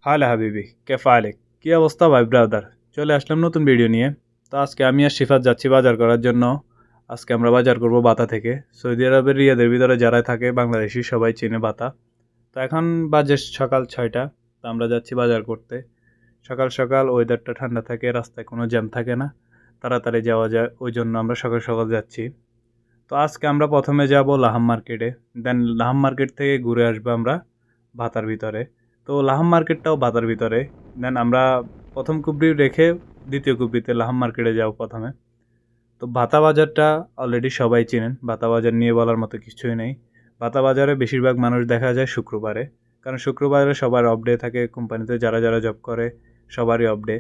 হালে হাবিবি কেফা আলেক কি অবস্থা ভাই ব্রাদার। চলে আসলাম নতুন ভিডিও নিয়ে। তো আজকে আমি আর শিফাত যাচ্ছি বাজার করার জন্য। আজকে আমরা বাজার করব বাতা থেকে। সৌদি আরবের রিয়াদের ভিতরে যারা থাকে বাংলাদেশি সবাই চেনে বাতা। তো এখন বাজে সকাল 6টা। তো আমরা যাচ্ছি বাজার করতে। সকাল সকাল ওয়েদারটা ঠান্ডা থাকে, রাস্তায় কোনো জ্যাম থাকে না, তাড়াতাড়ি যাওয়া যায়, ওই জন্য আমরা সকাল সকাল যাচ্ছি। তো আজকে আমরা প্রথমে যাব লাহাম মার্কেটে। দেন লাহাম মার্কেট থেকে ঘুরে আসবো আমরা ভাতার ভিতরে। তো লাহাম মার্কেটটাও ভাতার ভিতরে। দেন আমরা প্রথম কুবরি রেখে দ্বিতীয় কুবরিতে লাহাম মার্কেটে যাব প্রথমে। তো ভাতা বাজারটা অলরেডি সবাই চেনেন, ভাতা বাজার নিয়ে বলার মতো কিছুই নেই। ভাতা বাজারে বেশিরভাগ মানুষ দেখা যায় শুক্রবারে, কারণ শুক্রবারে সবার অফ ডে থাকে, কোম্পানিতে যারা যারা জব করে সবারই অফ ডে।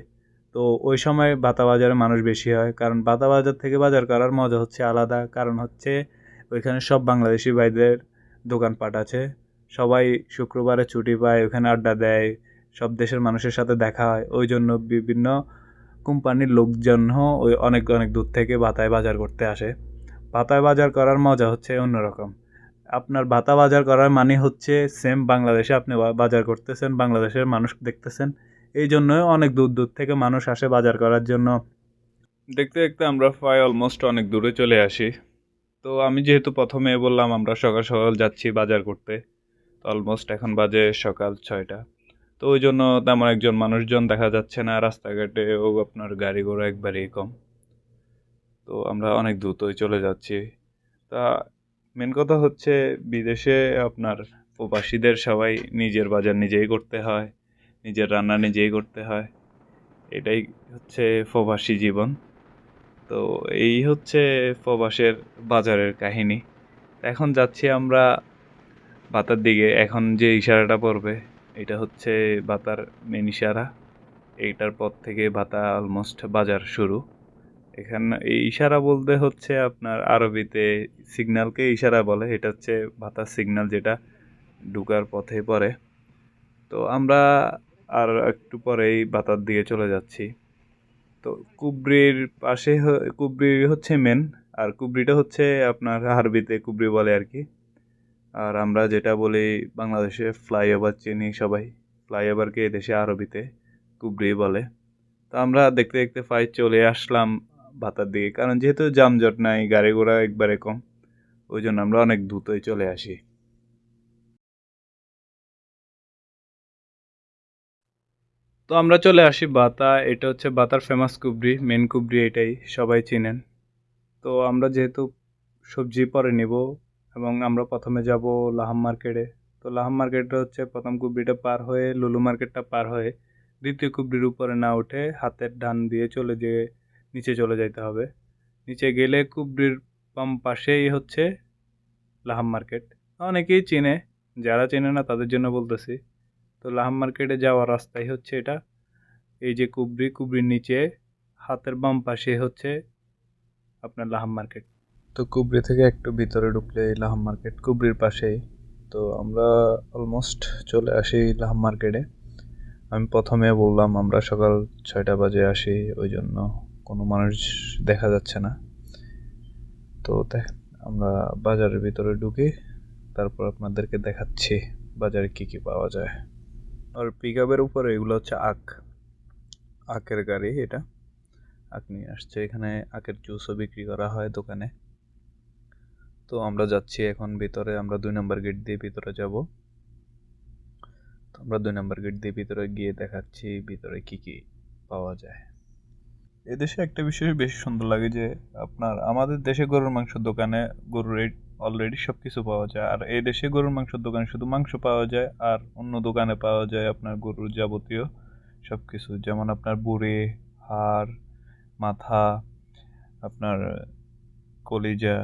তো ওই সময় ভাতা বাজারে মানুষ বেশি হয়, কারণ ভাতা বাজার থেকে বাজার করার মজা হচ্ছে আলাদা। কারণ হচ্ছে ওইখানে সব বাংলাদেশি ভাইদের দোকানপাট আছে। সবাই শুক্রবারে ছুটি পায়, ওখানে আড্ডা দেয়, সব দেশের মানুষের সাথে দেখা হয়। ওই জন্য বিভিন্ন কোম্পানির লোকজনও ওই অনেক অনেক দূর থেকে ভাতায় বাজার করতে আসে। ভাতায় বাজার করার মজা হচ্ছে অন্যরকম। আপনার ভাতা বাজার করার মানে হচ্ছে সেম বাংলাদেশে আপনি বাজার করতেছেন, বাংলাদেশের মানুষ দেখতেছেন। এই জন্য অনেক দূর দূর থেকে মানুষ আসে বাজার করার জন্য। দেখতে দেখতে আমরা প্রায় অলমোস্ট অনেক দূরে চলে আসি। তো আমি যেহেতু প্রথমে বললাম আমরা সকাল সকাল যাচ্ছি বাজার করতে, তো অলমোস্ট এখন বাজে সকাল 6টা। তো ওই জন্য তেমন একজন মানুষজন দেখা যাচ্ছে না রাস্তাঘাটে, ও আপনার গাড়ি ঘোড়া একবারেই কম। তো আমরা অনেক দ্রুতই চলে যাচ্ছি। তা মেন কথা হচ্ছে বিদেশে আপনার প্রবাসীদের সবাই নিজের বাজার নিজেই করতে হয়, নিজের রান্না নিজেই করতে হয়। এটাই হচ্ছে প্রবাসী জীবন। তো এই হচ্ছে প্রবাসের বাজারের কাহিনী। এখন যাচ্ছি আমরা বাতার দিকে। এখন যে ইশারাটা পড়বে এটা হচ্ছে বাতার মেন ইশারা। এইটার পর থেকে ভাতা অলমোস্ট বাজার শুরু। এখানে এই ইশারা বলতে হচ্ছে আপনার আরবিতে সিগন্যালকে ইশারা বলে। এটা হচ্ছে ভাতার সিগন্যাল, যেটা ঢুকার পথে পড়ে। তো আমরা আর একটু পরেই ভাতার দিকে চলে যাচ্ছি। তো কুবরির পাশে কুবরি হচ্ছে মেন, আর কুবরিটা হচ্ছে আপনার আরবিতে কুবরি বলে আর কি। আর আমরা যেটা বলি বাংলাদেশে ফ্লাইওভার চিনি সবাই, ফ্লাইওভারকে এদেশে আরবিতে কুবরি বলে। তো আমরা দেখতে দেখতে প্রায় চলে আসলাম ভাতার দিকে, কারণ যেহেতু যানজট নাই, গাড়ি ঘোড়া একবারে কম, ওই জন্য আমরা অনেক দ্রুতই চলে আসি। তো আমরা চলে আসি বাতা। এটা হচ্ছে বাতার ফেমাস কুবরি, মেন কুবরি এটাই, সবাই চিনেন। তো আমরা যেহেতু সবজি পরে নিব, এবং আমরা প্রথমে যাব লাহাম মার্কেটে। তো লাহাম মার্কেটটা হচ্ছে প্রথম কুবরিটা পার হয়ে, লুলু মার্কেটটা পার হয়ে দ্বিতীয় কুবরির উপরে না উঠে হাতের ডান দিয়ে চলে যেয়ে নিচে চলে যাইতে হবে। নিচে গেলে কুবরির বাম পাশেই হচ্ছে লাহাম মার্কেট। অনেকেই চেনে, যারা চেনে না তাদের জন্য বলতেছি। তো লাহাম মার্কেটে যাওয়ার রাস্তাই হচ্ছে এটা। এই যে কুবরি, কুবরির নিচে হাতের বাম পাশে হচ্ছে আপনার লাহাম মার্কেট। তো কুবরি থেকে একটু ভিতরে ঢুকলে লাহাম মার্কেট কুবরির পাশেই। তো আমরা অলমোস্ট চলে আসি লাহাম মার্কেটে। আমি প্রথমে বললাম আমরা সকাল 6টা বাজে আসি, ওই জন্য কোনো মানুষ দেখা যাচ্ছে না। তো আমরা বাজারের ভিতরে ঢুকি, তারপর আপনাদেরকে দেখাচ্ছি বাজারে কি কি পাওয়া যায়। আর পিক আপের উপরে এগুলো হচ্ছে আখের গাড়ি। এটা আখ নিয়ে আসছে, এখানে আখের জুসও বিক্রি করা হয় দোকানে। তো আমরা যাচ্ছি এখন ভিতরে, আমরা 2 নম্বর গেট দিয়ে ভিতরে যাব। তো আমরা 2 নম্বর গেট দিয়ে ভিতরে গিয়ে দেখাচ্ছি ভিতরে কি কি পাওয়া যায়। এদেশে একটা বিষয় বেশি সুন্দর লাগে যে আপনার আমাদের দেশে গরুর মাংসের দোকানে গরুর অলরেডি সব কিছু পাওয়া যায়, আর এই দেশে গরুর মাংসের দোকানে শুধু মাংস পাওয়া যায়, আর অন্য দোকানে পাওয়া যায় আপনার গরুর যাবতীয় সব কিছু, যেমন আপনার বুড়ি, হাড়, মাথা, আপনার কলিজা,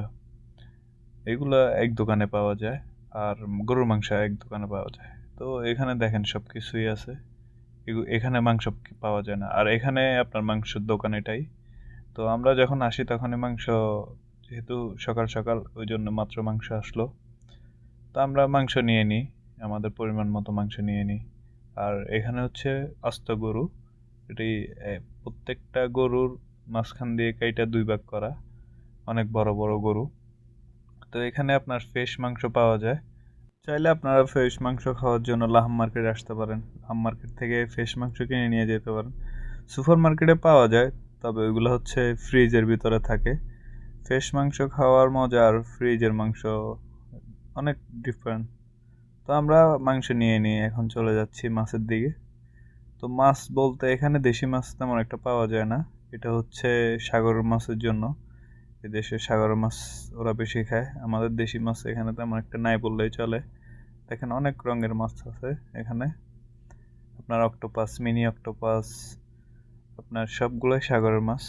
এগুলা এক দোকানে পাওয়া যায়। আর গরুর মাংস এক দোকানে পাওয়া যায়। তো এখানে দেখেন সব কিছুই আছে। এখানে মাংস পাওয়া যায় না, আর এখানে আপনার মাংসের দোকান এটাই। তো আমরা যখন আসি তখনই মাংস, যেহেতু সকাল সকাল ওই জন্য মাত্র মাংস আসলো। তো আমরা মাংস নিয়ে নিই, আমাদের পরিমাণ মতো মাংস নিয়ে নিই। আর এখানে হচ্ছে আস্ত গরু, এটি প্রত্যেকটা গরুর মাঝখান দিয়ে কাইটা 2 ভাগ করা, অনেক বড় বড় গরু। তো এখানে আপনার ফ্রেশ মাংস পাওয়া যায়। চাইলে আপনারা ফ্রেশ মাংস খাওয়ার জন্য লাহাম মার্কেটে আসতে পারেন। লাহাম মার্কেট থেকে ফ্রেশ মাংস কিনে নিয়ে যেতে পারেন। সুপার মার্কেটে পাওয়া যায়, তবে ওইগুলো হচ্ছে ফ্রিজের ভিতরে থাকে। ফ্রেশ মাংস খাওয়ার মজা আর ফ্রিজের মাংস অনেক ডিফারেন্ট। তো আমরা মাংস নিয়ে এখন চলে যাচ্ছি মাছের দিকে। তো মাছ বলতে এখানে দেশি মাছ তেমন একটা পাওয়া যায় না। এটা হচ্ছে সাগরের মাছের জন্য। এদেশে সাগরের মাছ ওরা বেশি খায়, আমাদের দেশি মাছ এখানে তেমন একটা নাই বললেই চলে। দেখেন অনেক রঙের মাছ আছে এখানে, আপনার অক্টোপাস, মিনি অক্টোপাস, আপনার সবগুলোই সাগরের মাছ।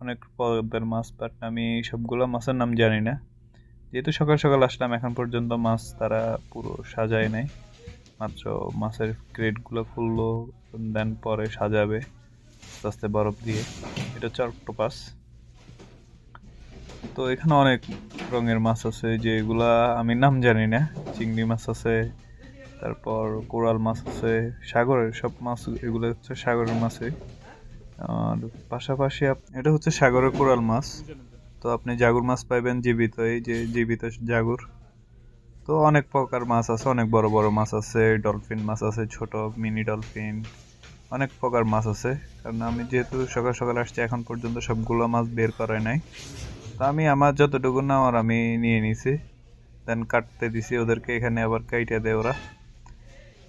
অনেক পদের মাছ, বাট আমি সবগুলো মাছের নাম জানি না। যেহেতু সকাল সকাল আসলাম, এখন পর্যন্ত মাছ তারা পুরো সাজায় নাই, মাত্র মাছের ক্রেটগুলো খুললো, দেন পরে সাজাবে আস্তে আস্তে বরফ দিয়ে। এটা হচ্ছে অক্টোপাস। তো এখানে অনেক রঙের মাছ আছে যেগুলা আমি নাম জানি না। চিংড়ি মাছ আছে, তারপর কোরাল মাছ আছে, সাগরের সব মাছ, এগুলো হচ্ছে সাগরের মাছই। আর পাশাপাশি এটা হচ্ছে সাগরের কোরাল মাছ। তো আপনি জাগুর মাছ পাইবেন জীবিত, এই যে জীবিত জাগুর। তো অনেক প্রকার মাছ আছে, অনেক বড় বড় মাছ আছে, ডলফিন মাছ আছে, ছোট মিনি ডলফিন, অনেক প্রকার মাছ আছে। কারণ আমি যেহেতু সকাল সকাল আসছি, এখন পর্যন্ত সবগুলো মাছ বের করে নাই। তো আমি আমার যতটুকু নেওয়ার আমি নিয়ে নিছি, দেন কাটতে দিছি ওদেরকে। এখানে আবার কাইটা দেয় ওরা,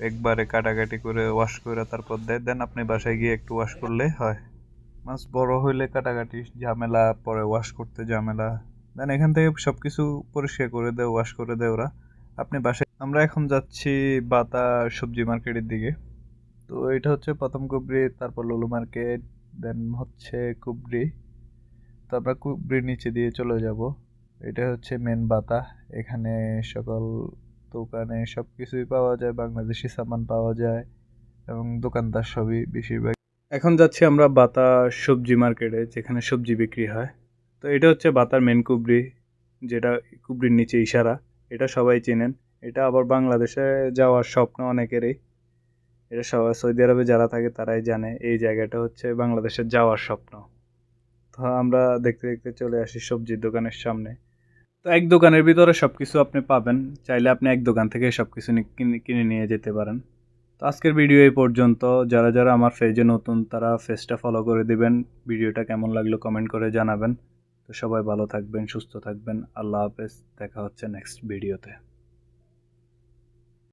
একবারে কাটাকাটি করে ওয়াশ করে তারপর দেয়। দেন আপনি বাসায় গিয়ে একটু ওয়াশ করলে হয়। মাছ বড় হইলে কাটাকাটি ঝামেলা, পরে ওয়াশ করতে ঝামেলা। দেন এখান থেকে সবকিছু পরিষ্কার করে দেয়, ওয়াশ করে দেয় ওরা। আপনি বাসায়। আমরা এখন যাচ্ছি বাতা সবজি মার্কেটের দিকে। তো এটা হচ্ছে প্রথম কুবরি, তারপর লুলু মার্কেট, দেন হচ্ছে কুবরি। তো আমরা কুবরির নিচে দিয়ে চলে যাব। এটা হচ্ছে মেন বাতা। এখানে সকল দোকানে সব কিছুই পাওয়া যায়, বাংলাদেশি সামান পাওয়া যায় এবং দোকানদার সবই বেশিরভাগ। এখন যাচ্ছি আমরা বাতা সবজি মার্কেটে, যেখানে সবজি বিক্রি হয়। তো এটা হচ্ছে বাতার মেন কুবরি, যেটা কুবরির নিচে ইশারা। এটা সবাই চেনেন। এটা আবার বাংলাদেশে যাওয়ার স্বপ্ন অনেকেরই। এটা সবাই সৌদি আরবে যারা থাকে তারাই জানে এই জায়গাটা হচ্ছে বাংলাদেশের যাওয়ার স্বপ্ন। তো আমরা দেখতে দেখতে চলে আসি সবজির দোকানের সামনে। তো এক দোকানের ভিতরে সবকিছু আপনি পাবেন, চাইলে আপনি এক দোকান থেকে সবকিছু কিনে নিয়ে যেতে পারেন। তো আজকের ভিডিও এই পর্যন্ত। যারা যারা আমার পেজে নতুন তারা পেজটা ফলো করে দিবেন। ভিডিওটা কেমন লাগলো কমেন্ট করে জানাবেন। তো সবাই ভালো থাকবেন, সুস্থ থাকবেন। আল্লাহ হাফেজ, দেখা হচ্ছে নেক্সট ভিডিওতে।